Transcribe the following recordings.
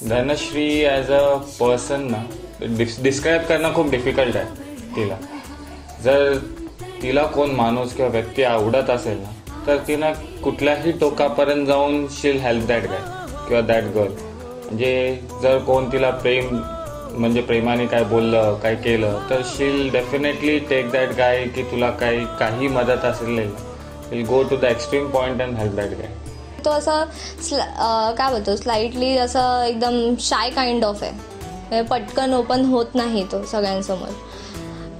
Dhanashree as a person ना describe करणं खूप डिफिकल्ट आहे तिला. जर तिला कोण माणूस किंवा व्यक्ती आवडत असेल ना तर तिनं कुठल्याही टोकापर्यंत जाऊन शील हेल्प दॅट गाय किंवा दॅट गर्ल. म्हणजे जर कोण तिला म्हणजे प्रेमाने काय बोललं काय केलं तर शील डेफिनेटली टेक दॅट गाय की तुला काही मदत असेल नाही will go to the extreme point and help that guy. तो असं काय बोलतो स्लाइटली असं एकदम शाय काइंड ऑफ आहे. पटकन ओपन होत नाही तो सगळ्यांसमोर.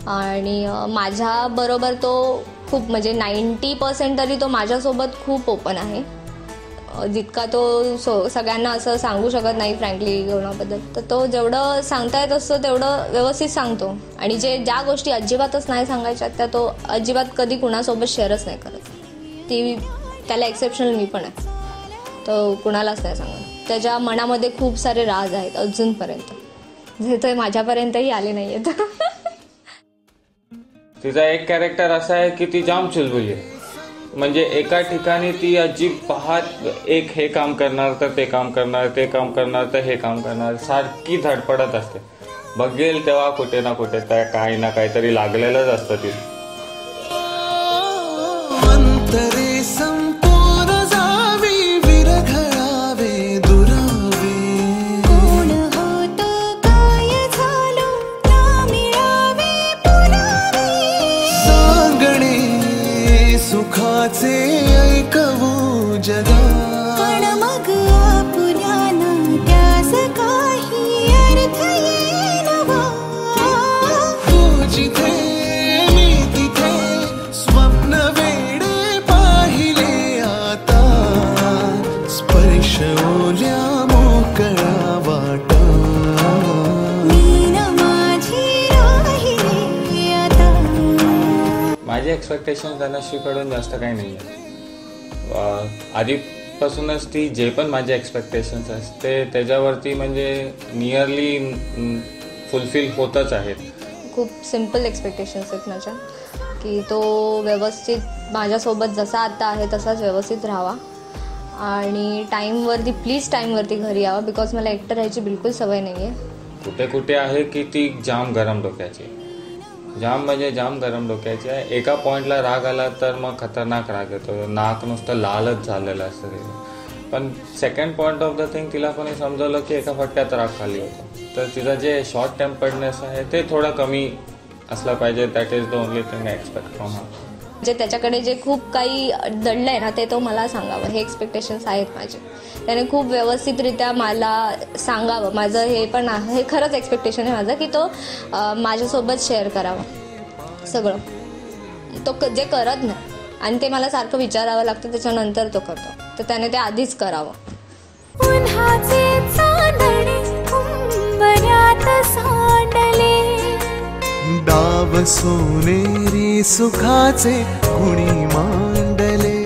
आणि माझ्याबरोबर तो खूप म्हणजे 90% तरी तो माझ्यासोबत खूप ओपन आहे. जितका तो सगळ्यांना असं सांगू शकत नाही फ्रँकली कोणाबद्दल, तर तो जेवढं सांगता येत असतं तेवढं व्यवस्थित सांगतो. आणि ज्या गोष्टी अजिबातच नाही सांगायच्या त्या तो अजिबात कधी कुणासोबत शेअरच नाही करत. त्याला एक्सेप्शनल मी पण आहे. तो कुणालाच नाही सांगत. त्याच्या मनामध्ये खूप सारे राज आहेत अजूनपर्यंत, जे ते माझ्यापर्यंतही आले नाही आहेत. तिचा एक कॅरेक्टर असा आहे की ती जाम चुलबुली आहे. म्हणजे एका ठिकाणी ती अजिबात एक हे काम करणार तर ते काम करणार, ते काम करणार तर हे काम करणार, सारखी धडपडत असते. बघेल तेव्हा कुठे ना कुठे त्या काही ना काहीतरी लागलेलंच असतं तिला. सुखाचे ऐकवू जगा पण मग आपुल्याना त्यास काही अर्थ येईना. तू जिथे मी तिथे स्वप्न वेडे पाहिले आता स्पर्श ओल्या मोकळा वाटा. माझे एक्सपेक्टेशन धनश्रीकडून जास्त काही नाही आहे. आधीपासूनच ती जे पण माझे एक्सपेक्टेशन्स असते त्याच्यावरती म्हणजे नियरली फुलफिल होतच आहेत. खूप सिम्पल एक्सपेक्टेशन्स आहेत माझ्या, की तो व्यवस्थित माझ्यासोबत जसा आता आहे तसाच व्यवस्थित राहावा आणि प्लीज टाईमवरती घरी यावा. बिकॉज मला एकटं राहायची बिलकुल सवय नाही आहे. कुठे कुठे आहे की ती जाम गरम डोक्याची, जाम गरम डोक्याची आहे. एका पॉईंटला राग आला तर मग खतरनाक राग येतो, नाक नुसतं लालच झालेलं असतं तिला. पण second point of the thing तिला कोणी समजवलं की एका फटक्यात राग खाली होतो. तर तिचं जे शॉर्ट टेम्पर्डनेस आहे ते थोडं कमी असलं पाहिजे. That is the only thing I expect from her. जे त्याच्याकडे जे खूप काही दडलं आहे ना ते तो मला सांगावं, हे एक्सपेक्टेशन्स आहेत माझे. त्याने खूप व्यवस्थितरित्या मला सांगावं. माझं हे पण आहे, हे खरंच एक्सपेक्टेशन आहे माझं, की तो माझ्यासोबत शेअर करावा सगळं. तो जे करत नाही आणि ते मला सारखं विचारावं लागतं त्याच्यानंतर तो करतो, तर त्याने ते आधीच करावं. डाव सोनेरी सुखाचे कुणी मांडले.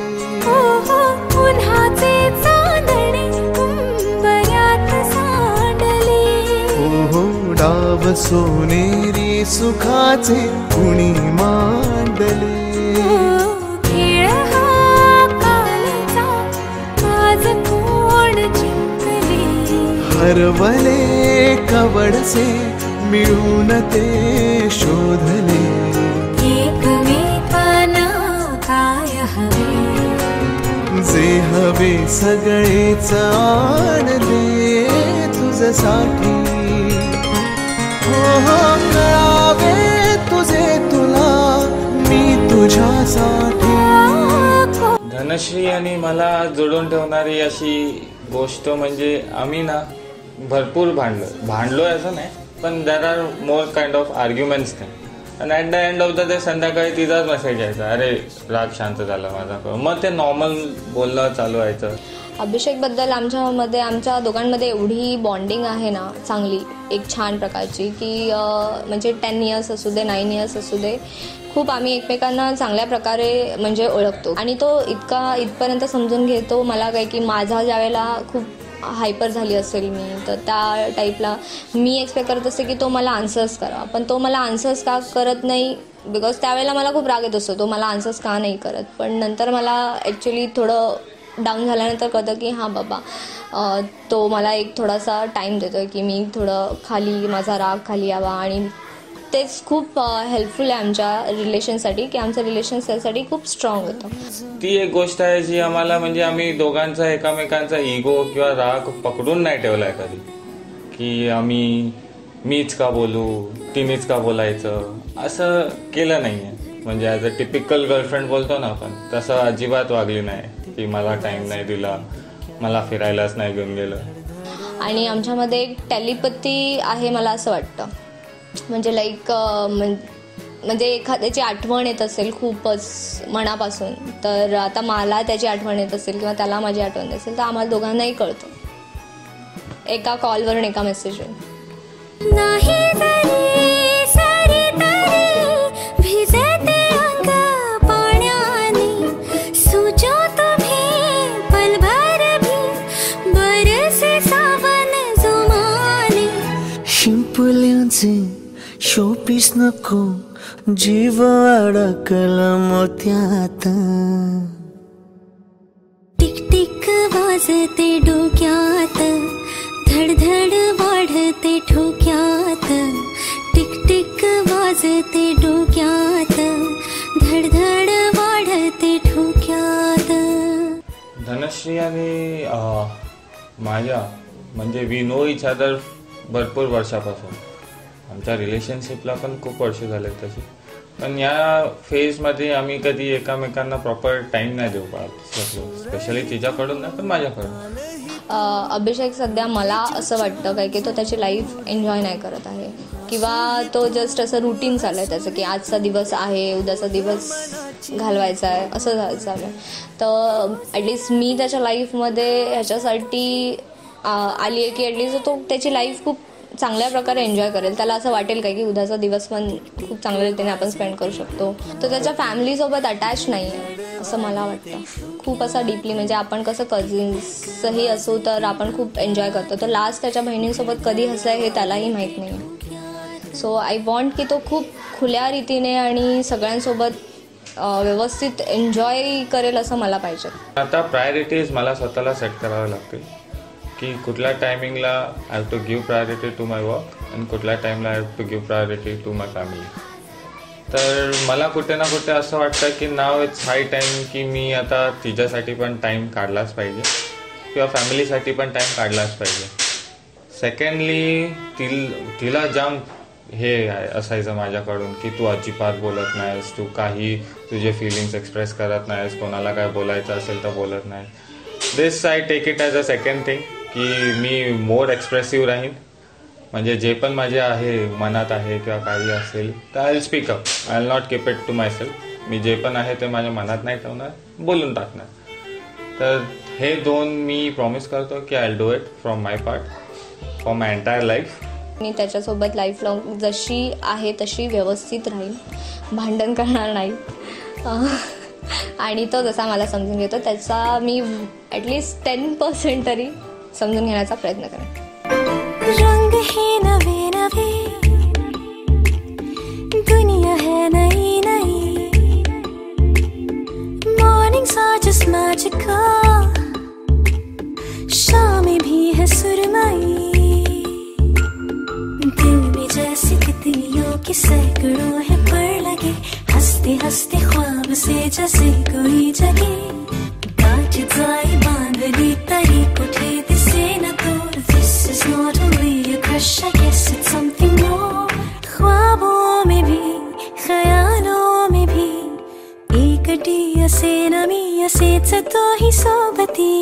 उन्हाचे चांदणे उंबऱ्यात सांडले. हो डाव सोनेरी सुखाचे कुणी मांडले. खेळ हा कालचा आज कोण जिंकले. हरवले कवडसे मिळून ते शोधले. एकमेकांना काय हवे, जे हवे सगळेच आणले तुझ्यासाठी. हो कळावे तुझे तुला मी तुझ्यासाठी. धनश्री आणि मला जोडून ठेवणारी अशी गोष्ट म्हणजे आम्ही ना भरपूर भांडलो असं नाही, पण there are more kind of arguments नाही. आणि at the end of the day संध्याकाळी तिचाच मेसेज यायचा, अरे राग शांत झाला माझा. मग ते नॉर्मल बोलणं चालू व्हायचं. अभिषेकबद्दल आमच्या दोघांमध्ये एवढी बॉन्डिंग आहे ना चांगली, एक छान प्रकारची, की म्हणजे 10 इयर्स असू दे 9 इयर्स असू दे, खूप आम्ही एकमेकांना चांगल्या प्रकारे म्हणजे ओळखतो. आणि तो इथपर्यंत समजून घेतो मला काय की माझा ज्यावेळेला खूप हायपर झाली असेल मी, तर त्या टाईपला मी एक्सपेक्ट करत असते की तो मला आन्सर्स करा, पण तो मला आन्सर्स का करत नाही. बिकॉज त्यावेळेला मला खूप राग येत असतो, तो मला आन्सर्स का नाही करत. पण नंतर मला ॲक्च्युली थोडं डाऊन झाल्यानंतर कळतं की हां बाबा तो मला एक थोडासा टाईम देतो आहे की मी थोडं खाली माझा राग खाली यावा. आणि तेच खूप हेल्पफुल आहे आमच्या रिलेशनसाठी की आमचं रिलेशन त्यासाठी खूप स्ट्रॉंग होतं. ती एक गोष्ट आहे जी आम्हाला म्हणजे आम्ही दोघांचा एकमेकांचा इगो किंवा राग पकडून नाही ठेवला आहे कधी, की आम्ही मीच का बोलू तिनेच का बोलायचं असं केलं नाही आहे. म्हणजे ॲज अ टिपिकल गर्लफ्रेंड बोलतो ना आपण, तसं अजिबात वागली नाही की मला टाईम नाही दिला, मला फिरायलाच नाही घेऊन गेलं. आणि आमच्यामध्ये एक टेलिपॅथी आहे मला असं वाटतं. म्हणजे लाईक म्हणजे एखाद्याची आठवण येत असेल खूपच मनापासून, तर आता मला त्याची आठवण येत असेल किंवा त्याला माझी आठवण येत असेल तर आम्हाला दोघांनाही कळतं एका कॉलवरून एका मेसेजवरून. शिंपल्यांचे शोपीस नको जीव अडकला मोत्यात. टिक टिक वाजते डोक्यात, धडधड वाढते ठोक्यात. टिक टिक वाजते डोक्यात, धडधड वाढते ठोक्यात. धनश्री आणि माझ्या म्हणजे वी नो इच अदर भरपूर वर्षापासून. आमच्या रिलेशनशिपला पण खूप वर्ष झाले तशी, पण या फेजमध्ये आम्ही कधी एकामेकांना प्रॉपर टाईम नाही देऊ शकलो, स्पेशली तिच्याकडून नाही पण माझ्याकडून. अभिषेक सध्या मला असं वाटतं काय की तो त्याची लाईफ एन्जॉय नाही करत आहे किंवा तो जस्ट असं रुटीन चालू आहे त्याचं की आजचा दिवस आहे उद्याचा दिवस घालवायचा आहे असं चालू आहे. तर ॲटलिस्ट मी त्याच्या लाईफमध्ये ह्याच्यासाठी आली आहे की ॲटलिस्ट तो त्याची लाईफ खूप चांगल्या प्रकारे एन्जॉय करेल. त्याला असं वाटेल काय की उद्याचा दिवस पण खूप चांगल्या रीतीने आपण स्पेंड करू शकतो. तो त्याच्या फॅमिलीसोबत अटॅच नाही आहे असं मला वाटतं. खूप असा डीपली म्हणजे आपण कसं कझिन्सही असू तर आपण खूप एन्जॉय करतो, तर लास्ट त्याच्या बहिणींसोबत कधी हसलाय हे त्यालाही माहीत नाही आहे. सो आय वॉन्ट की तो खूप खुल्या रीतीने आणि सगळ्यांसोबत व्यवस्थित एन्जॉय करेल असं मला पाहिजे. आता प्रायोरिटीज मला स्वतःला सेट कराव्या लागतील की कुठल्या टायमिंगला I have to give priority to my work आणि कुठल्या टाईमला I have to give priority to my family. तर मला कुठे ना कुठे असं वाटतं की नाव इट्स हाय टाईम की मी आता तिच्यासाठी पण टाईम काढलाच पाहिजे किंवा फॅमिलीसाठी पण टाईम काढलाच पाहिजे. सेकंडली तिला जाम हे असायचं माझ्याकडून की तू अजिबात बोलत नाहीस, तू काही तुझे फिलिंग्स एक्सप्रेस करत नाहीस, कोणाला काय बोलायचं असेल तर बोलत नाही. This I take it as a second thing की मी मोर एक्सप्रेसिव्ह राहीन. म्हणजे जे पण माझे आहे मनात आहे किंवा काही असेल तर I will speak up, I will not keep it to myself. मी जे पण आहे ते माझ्या मनात नाही ठेवणार, बोलून टाकणार. तर हे दोन मी प्रॉमिस करतो की I will do it from my part for my entire life. मी त्याच्यासोबत लाईफ लॉंग जशी आहे तशी व्यवस्थित राहील, भांडण करणार नाही आणि तो जसा मला समजून घेतो त्याचा मी ॲटलिस्ट 10% तरी समजून घेण्याचा प्रयत्न करेन. रंग है नवे नवे, दुनिया है नई नई. मॉर्निंग्स आर जस्ट मैजिकल, शामें भी है सुरमई. दिल में जैसे तितलियों के सैकड़ों है पर लगे, हंसते हंसते ख्वाब से जैसे कोई जगे. गांठ जाई बांधनी तरी कुठे दिसे न दूर. This is not only a crush, I guess it's something more. ख्वाबों में भी ख्यालों में भी एकटी असे नमी असेच तो ही सोबती.